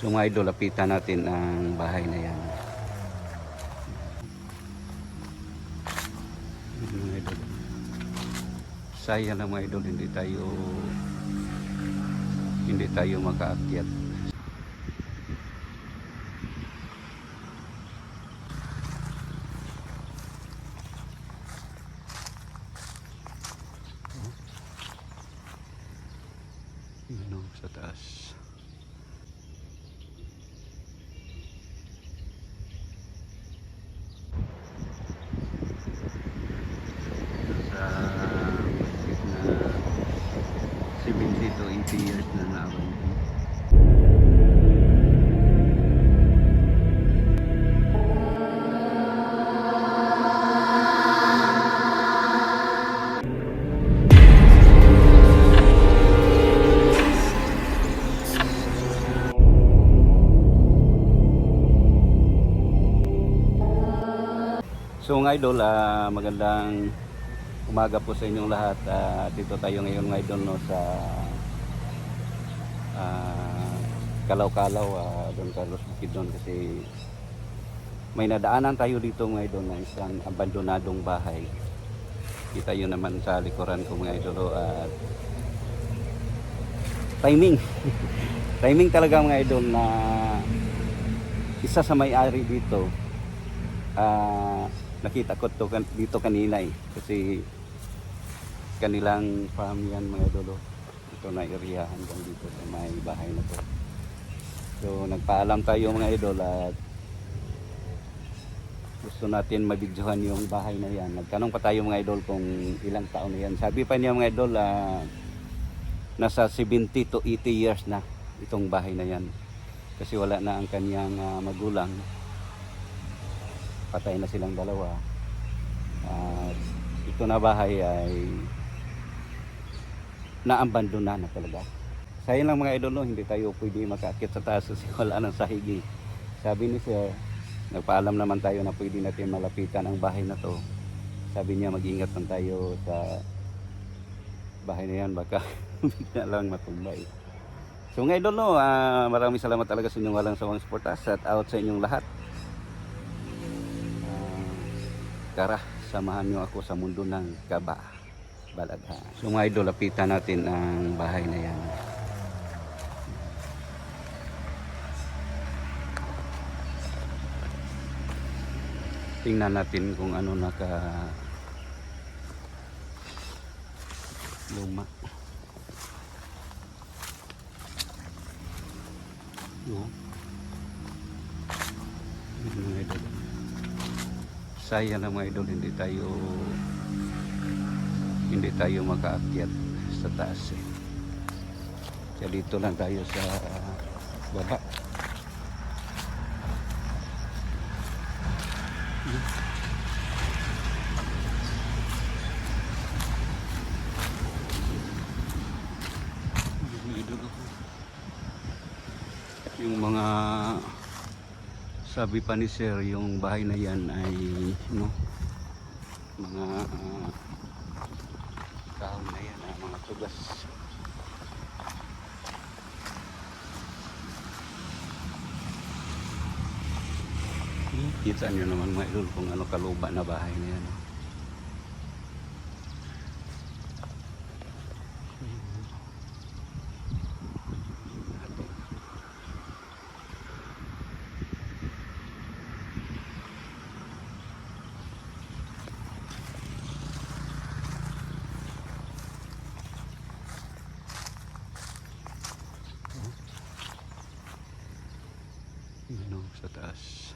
So mga idol, lapitan natin ang bahay na yan. Mga idol, sayang na mga idol, hindi tayo makaakyat. Ano sa taas. Sa mahigit na 70 to 80 years na naabang. So mga idol, magandang umaga po sa inyong lahat. Dito tayo ngayon mga idol, no, sa Kalaw-Kalaw, Don Carlos Bukidnon, kasi may nadaanan tayo dito mga idol na isang abandonadong bahay. Kita yun naman sa likuran ko mga idol, at timing timing talaga mga idol na isa sa may-ari dito, nakita ko to dito kanina kasi kanilang farm yan mga idol. Ito na area hanggang dito sa may bahay na to. So nagpaalam tayo mga idol at gusto natin mabidyohan yung bahay na yan. Nagtanong pa tayo mga idol kung ilang taon na yan. Sabi pa niya mga idol, nasa 70 to 80 years na itong bahay na yan, kasi wala na ang kanyang magulang. Patay na silang dalawa. Ito na bahay ay naabandona na talaga. Sayang lang mga idol, no, hindi tayo pwede makakit sa taas kasi wala nang sahig. Sabi ni sir, nagpaalam naman tayo na pwede natin malapitan ang bahay na to. Sabi niya mag-ingat lang tayo sa bahay na yan, baka bigla lang matumbay. So mga idol, no, maraming salamat talaga sa inyong walang sawang suporta. Shout out sa inyong lahat. Tara, samahan nyo ako sa mundo ng kabalaghan. So mga idol, lapitan natin ang bahay na yan. Tingnan natin kung ano naka luma. Mga idol, sayang na mga idol, hindi tayo makaakyat sa taas kaya dito lang tayo sa baba. Yung mga sabi pa ni sir, yung bahay na yan ay mga kahoy na yan, mga tugas. Kita nyo naman mga idol kung ano kaluba na bahay na yan. Sa taas.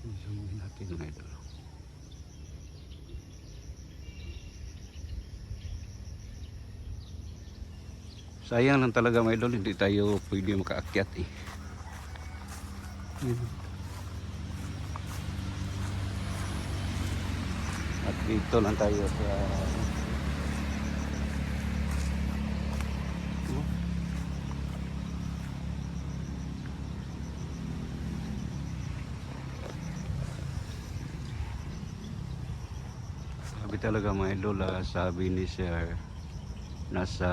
Zoom natin mga idol. Sayang lang talaga mga idol, hindi tayo pwede makaakyat At dito lang tayo sa sabi talaga mga idol, sabi ni sir, nasa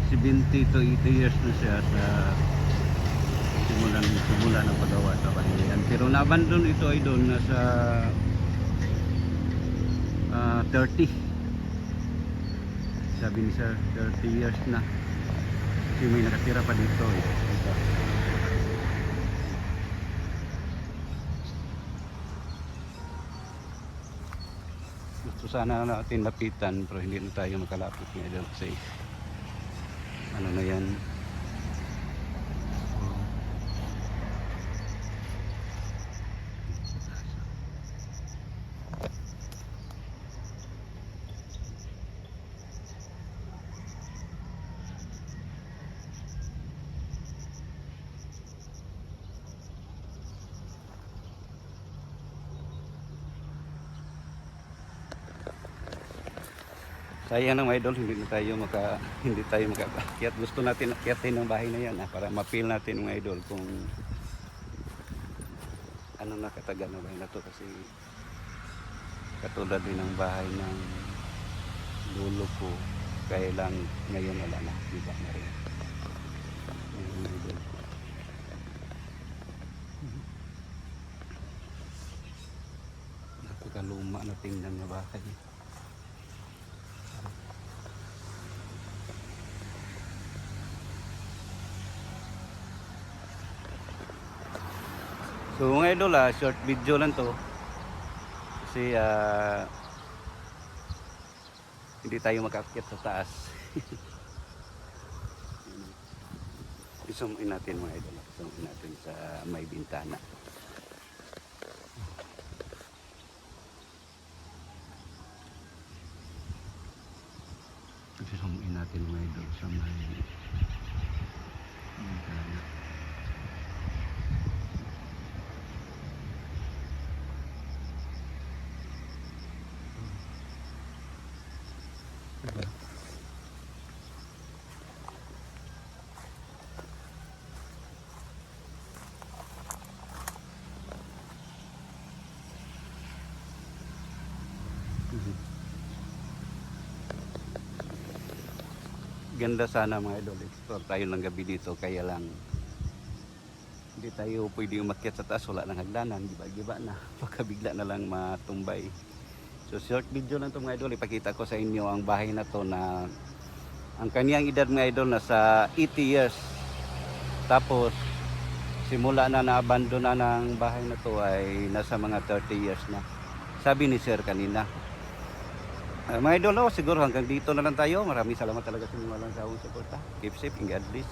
70 to 80 years na siya sa simula ng paggawa sa bahay na yan. Pero na-abandon ito ay doon nasa 30. Sabi ni sir, 30 years na. Kasi may nakatira pa dito. Ito. Gusto sana natin lapitan pero hindi na tayo makalapit ngayon kasi ano na yan. Sayang ng mga idol, hindi tayo makaakyat. Gusto natin akyatin ng bahay na yan para ma-feel natin mga idol kung ano nakatagal ng bahay na to kasi katulad din ng bahay ng lolo ko kaya lang ngayon wala na, iba na rin. Ayun, mga idol. Napakaluma na tingnan na bahay. So mga idol, short video lang to kasi hindi tayo makaakyat sa taas. Isumin natin mga idol, isumin natin sa may bintana. Isumin natin mga idol sa may bintana. Ganda sana mga idol, explore tayo ng gabi dito kaya lang hindi tayo pwede umakyat sa taas, wala nang hagdanan, giba-giba na, baka bigla na lang matumbay. So short video lang to mga idol, ipakita ko sa inyo ang bahay na to na ang kanyang edad mga idol nasa 80 years. Tapos simula na na-abandon na ng bahay na to ay nasa mga 30 years na. Sabi ni sir kanina. Mga idol, siguro hanggang dito na lang tayo. Maraming salamat talaga sa inyo walang sawang suporta. Keep safe and God bless.